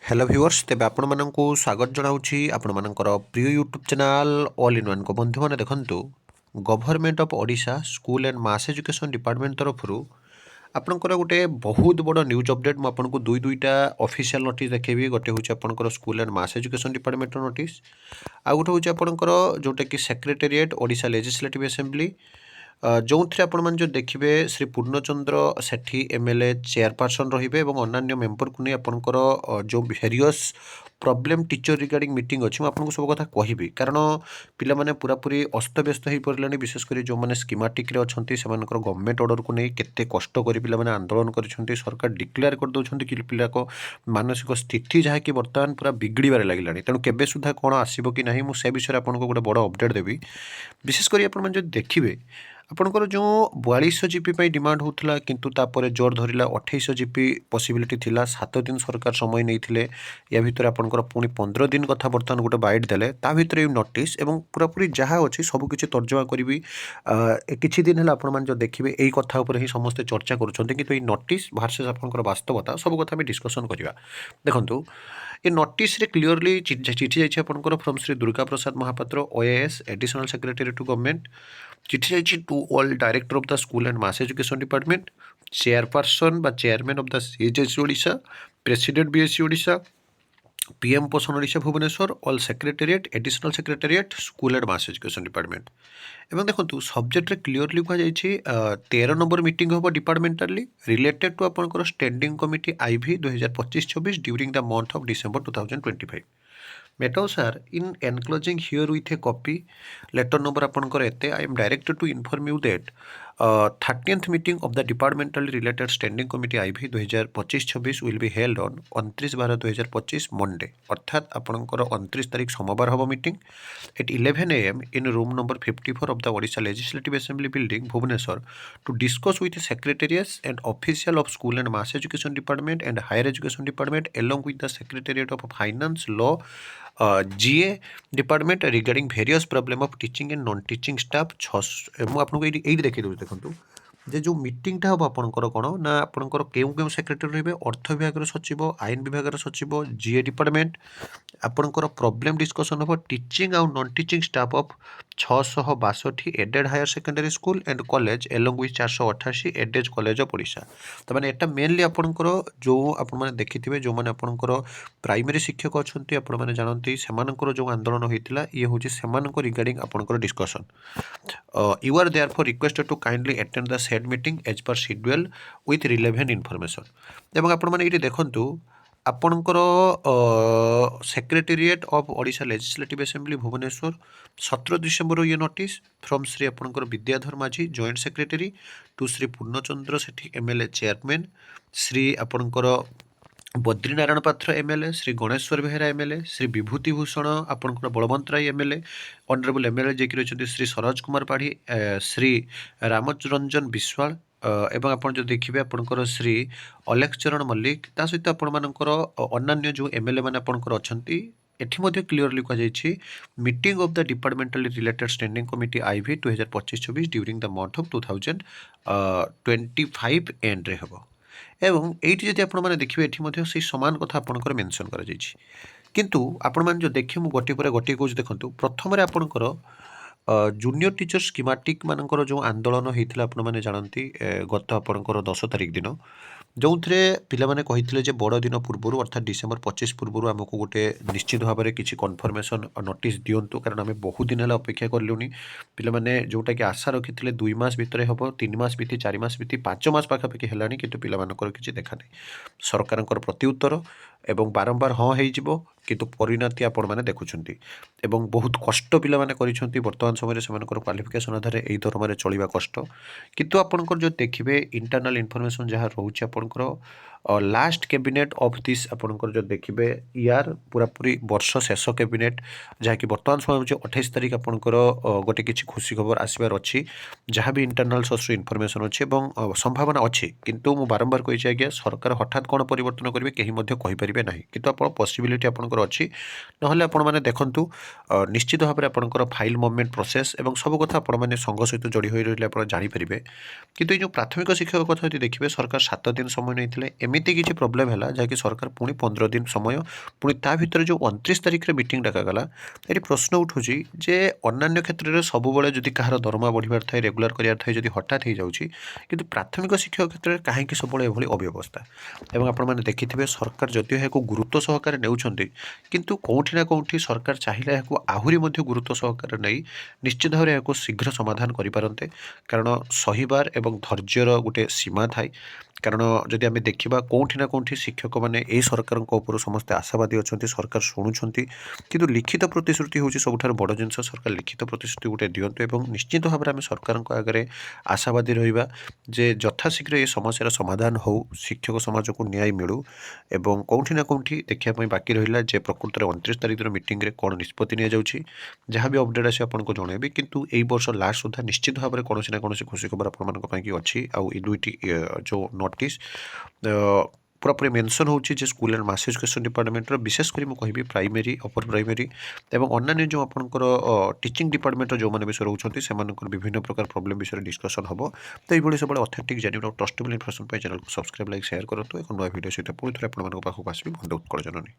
Hello viewers तेज आपण को स्वागत जनाऊँगी आपण मानकर प्रिय YouTube channel all in one को बंधु मैंने देखूँ government of Odisha school and mass education department तरफ आपणकर गोटे बहुत बड़ न्यूज अपडेट मुझे दुई दुईटा ऑफिशियल नोटिस देखेबी गोटे हूँ आपणकर school and mass education department notice आ गोटे हूँ आपणकर जोटा कि सेक्रेटेरिएट ओडिशा लेजिस्लेटिव असेंबली जो थे आपण जो देखिए श्री पूर्णचंद्र सेठी एमएलए चेयरपर्सन रहिबे एवं अन्य मेंबर को नहीं आपणकर जो various problem teacher regarding meeting अच्छी मुझे सब कथा कहबी कारण पिला माने पूरा पूरी अस्तव्यस्त हो पड़े विशेषकर जो मैंने स्कीमाटिक अच्छा से गवर्नमेंट ऑर्डर को नहीं केते कष्ट कर पिला माने आंदोलन कर सरकार डिक्लेयर कर दौरान कि पिला को मानसिक स्थिति जहाँकि बर्तमान पूरा बिगड़बार लगे तेणु केबे सुधा कौन आसो कि ना मुझे विषय आपको गोटे बड़ अपडेट देवी विशेषकर आप देखिए आपणकर जो 4200 जीपी डिमांड होता किंतु तापर जोर धरला 2800 जीपी पॉसिबिलिटी थिला 7 दिन सरकार समय नहीं या भितर आपणकर पुणी 15 दिन कथा बर्तमान गोटे बाइट देले ता भितर नोटिस एवं पूरा पूरी जहाँ अच्छी सबकि तर्जमा करी किछि दिन है आपण जो देखिए यही कथा उपर ही समस्ते चर्चा करुँच कि ये नोटिस भार्सेस आपणकर वास्तवता सब कथा डिस्कसन करवा देखूँ ये नोटिस रे क्लीयरली चिठी जाइए आपणकर from Shri Durga Prasad Mahapatra OAS additional secretary to government चिठी जाइए to all director of the school and mass education department chairperson बा chairman of the CHSC Odisha president BSC Odisha PM Poshan Odisha Bhubaneswar all secretariat additional secretariat school and mass education department एवं देखो subject clearly कहुई 13 number meeting हम departmentally related to आपंकर standing committee IV 2025-26 during the month of December 2025 Metal sir, in enclosing here with a copy, letter number upon correct, I am directed to inform you that 30th meeting of the departmentally related standing committee IV 2025-26 will be held on 29/12/2025 Monday. अर्थात आपनकर 29 तारीख सोमवार हबो meeting at 11 AM in room number 54 of the Odisha Legislative Assembly building, Bhubaneswar, to discuss with the secretaries and official of School and Mass Education Department and Higher Education Department along with the Secretariat of Finance, Law, GA department regarding various problem of teaching and non teaching staff मुझे आपको ये देखिए दूँ देखो जे जो मीटिंगटा हम आपंकर कौन ना आपंकर केउ केउ सेक्रेटरी रही अर्थ विभाग सचिव आईन विभाग सचिव जीए डिपार्टमेंट आपंकर प्रॉब्लम डिस्कसन हम टीचिंग आउ non teaching staff of 662 aided higher secondary school and college along with 488 aided college of Odisha तो मैंने एटा मेनली आपंकर जो आपने देखिथे जो मैंने आपंकर प्राइमरी शिक्षक अच्छा आपण मैंने जानते से जो आंदोलन होता ये हूँ से रिगार्डिंग आपंकर discussion you are therefore requested to kindly attend the said meeting as per schedule with relevant information এবং आपण माने एटी देखंतु आपणकर secretariat of Odisha legislative assembly Bhubaneswar 17 December ये नोटिस फ्रॉम श्री आपणकर Bidyadhar Majhi joint secretary to Shri Purnachandra Sethi MLA chairman Shri आपणकर बद्रीनारायण पात्र एमएलए श्री गणेश्वर बेहेरा एमएलए श्री विभूति भूषण आपंकर Balwant Rai MLA honourable MLA जे कि रही श्री सरोज कुमार पाढ़ी श्री रामरंजन विश्वाल एवं आप जो देखिए आपंकर श्री अलेक्स चरण मल्लिक ता सहित आपर अन्य जो एमएलए मैंने आपंकर अच्छा एठी मध्य क्लीयरली कहुई meeting of the departmentally related standing committee IV 2025-26 during the month of 2025 and रे हम एवं ये जब आप देखिए ये से सामान कथा आपंकर मेनसन कर किंतु आपण मैंने जो देखिए मुझे गोटे पर गोटे कौच देखूँ प्रथम आपणकर जूनियर टीचर स्कीमाटिक मानकर जो आंदोलन होता आपने जानती गत आपणकर 10 तारिख दिन जो थे पिलाने कही बड़ दिन पूर्व अर्थात डिसेंबर 25 पूर्व आमको गोटे निश्चित भाव में किसी कन्फर्मेशन नोटिस दिंतु कारण आम बहुत दिन है अपेक्षा कलुनी पिलाने जोटा कि आशा रखी 2 मास भितर हम 3 मास बीती 4 मास बीती 5 मास पाखापाखि है कि पिलाମାନଙ୍କର କିଛି देखा नहीं सरकार प्रत्युत्तर एवं बारंबार हाँ हो किंतु परिणति आपण मैंने देखुंट एवं बहुत कष्ट पिलाने बर्तमान समय से क्वालिफिकेशन आधार यही धर्म चलवा कष्ट किंतु आपंकर जो देखिए इंटरनल इनफॉरमेशन जहाँ रोचे आपंकर लास्ट कैबिनेट ऑफ दिस आपंकर जो देखिए यार पूरा पूरी वर्ष शेष कैबिनेट जहाँकि बर्तमान समय 28 तारिख आपंकर गोटे किसी खुशी खबर आसबार अच्छी जहाँ भी इंटरनल सोर्स इनफॉरमेशन अच्छी और संभावना अच्छी किंतु मु बारंबार कही आज्ञा सरकार हठात कौन परिवर्तन करेंगे कहीं कहींपारे ना किंतु आप पॉसिबिलिटी आपंकर अच्छी ना आपण मैंने देखूँ निश्चित भाव में आपंकर फाइल मुवमेंट प्रोसेस और सब कथा आपण मैंने संघ सहित जोड़ी हो रही आप जानीपारे किंतु ये जो प्राथमिक शिक्षक कथा देखिए सरकार 7 दिन समय नहीं ଏମିତି କିଛି ପ୍ରୋବ୍ଲେମ୍ ହେଲା ଯାହାକି ସରକାର ପୁଣି 15 ଦିନ ସମୟ ପୁଣି ତା ଭିତରେ ଯେଉଁ 29 ତାରିଖରେ ମିଟିଂ ଡକାଗଲା ଏଠି ପ୍ରଶ୍ନ ଉଠୁଛି ଯେ ଅନ୍ୟାନ୍ୟ କ୍ଷେତ୍ରରେ ସବୁବେଳେ ଯଦି କାହାର ଦରମା ବଢ଼ିବାର ଥାଏ ରେଗୁଲାର କରିବାର ଥାଏ ଯଦି ହଠାତ୍ ହେଇଯାଉଛି କିନ୍ତୁ ପ୍ରାଥମିକ ଶିକ୍ଷକ କ୍ଷେତ୍ରରେ କାହିଁକି ସବୁବେଳେ ଏଭଳି ଅବ୍ୟବସ୍ଥା ଏବଂ ଆପଣମାନେ ଦେଖିଥିବେ ସରକାର ଯଦିଓ ଏହାକୁ ଗୁରୁତ୍ୱ ସହକାରେ ନେଉଛନ୍ତି କିନ୍ତୁ କେଉଁଠି ନା କେଉଁଠି ସରକାର ଚାହିଁଲେ ଏହାକୁ ଆହୁରି ମଧ୍ୟ ଗୁରୁତ୍ୱ ସହକାରେ ନେଇ ନିଶ୍ଚିତ ଭାବରେ ଏହାକୁ ଶୀଘ୍ର ସମାଧାନ କରିପାରନ୍ତେ କାରଣ ସହିବାର ଏବଂ ଧୈର୍ଯ୍ୟର ଗୋଟେ ସୀମା ଥାଏ କାରଣ ଯଦି ଆମେ ଦେଖିବା କେଉଁଠି ନା କେଉଁଠି ଶିକ୍ଷକମାନେ ଏହି ସରକାରଙ୍କ ଉପରୁ ସମସ୍ତେ ଆଶାବାଦୀ ଅଛନ୍ତି ସରକାର ଶୁଣୁଛନ୍ତି କିନ୍ତୁ ଲିଖିତ ପ୍ରତିଶ୍ରୁତି ହେଉଛି ସବୁଠାରୁ ବଡ଼ ଜିନିଷ ସରକାର ଲିଖିତ ପ୍ରତିଶ୍ରୁତି ଗୋଟେ ଦିଅନ୍ତୁ ଏବଂ ନିଶ୍ଚିତ ଭାବରେ ଆମେ ସରକାରଙ୍କ ଆଗରେ ଆଶାବାଦୀ ରହିବା ଯେ ଯଥାଶୀଘ୍ର ଏ ସମସ୍ୟାର ସମାଧାନ ହେଉ ଶିକ୍ଷକ ସମାଜକୁ ନ୍ୟାୟ ମିଳୁ ଏବଂ କେଉଁଠି ନା କେଉଁଠି ଦେଖିବା ପାଇଁ ବାକି ରହିଲା ଯେ ପ୍ରକୃତରେ 29 ତାରିଖର ମିଟିଂରେ କ'ଣ ନିଷ୍ପତ୍ତି ନିଆଯାଉଛି ଯାହା ବି ଅପଡ଼େଟ୍ ଆସି ଆପଣଙ୍କୁ ଜଣାଇବି କିନ୍ତୁ ଏଇ ବର୍ଷ ଲାଷ୍ଟ ସୁଦ୍ଧା ନିଶ୍ଚିତ ଭାବରେ କୌଣସି ନା କୌଣସି ଖୁସି ଖବର ଆପଣମାନଙ୍କ ପାଇଁ ଅଛି ଆଉ ଏ ଦୁଇଟି ଯେଉଁ ନୋଟିସ୍ ପୁରାପୁରି ମେନସନ୍ ହେଉଛି ଯେ ସ୍କୁଲ ଆଣ୍ଡ ମାସ୍ ଏଜୁକେସନ୍ ଡିପାର୍ଟମେଣ୍ଟର ବିଶେଷ କରି ମୁଁ କହିବି ପ୍ରାଇମେରୀ ଅପର ପ୍ରାଇମେରୀ ଏବଂ ଅନ୍ୟାନ୍ୟ ଯେଉଁ ଆପଣଙ୍କର ଟିଚିଂ ଡିପାର୍ଟମେଣ୍ଟର ଯେଉଁମାନେ ବିଷୟ ରହୁଛନ୍ତି ସେମାନଙ୍କର ବିଭିନ୍ନ ପ୍ରକାର ପ୍ରୋବ୍ଲେମ୍ ବିଷୟରେ ଡିସ୍କସନ୍ ହେବ ତ ଏଇଭଳି ସବୁବେଳେ ଅଥେଣ୍ଟିକ୍ ଜେନ୍ୟୁନ୍ ଆଉ ଟ୍ରଷ୍ଟେବଲ୍ ଇନଫର୍ମେସନ୍ ପାଇଁ ଚ୍ୟାନେଲକୁ ସବସ୍କ୍ରାଇବ୍ ଲାଇକ୍ ସେୟାର କରନ୍ତୁ ଏକ ନୂଆ ଭିଡ଼ିଓ ସହିତ ପୁଣି ଥରେ ଆପଣମାନଙ୍କ ପାଖକୁ ଆସିବି ବନ୍ଧୁ ଉତ୍କଳ ଜନନୀ।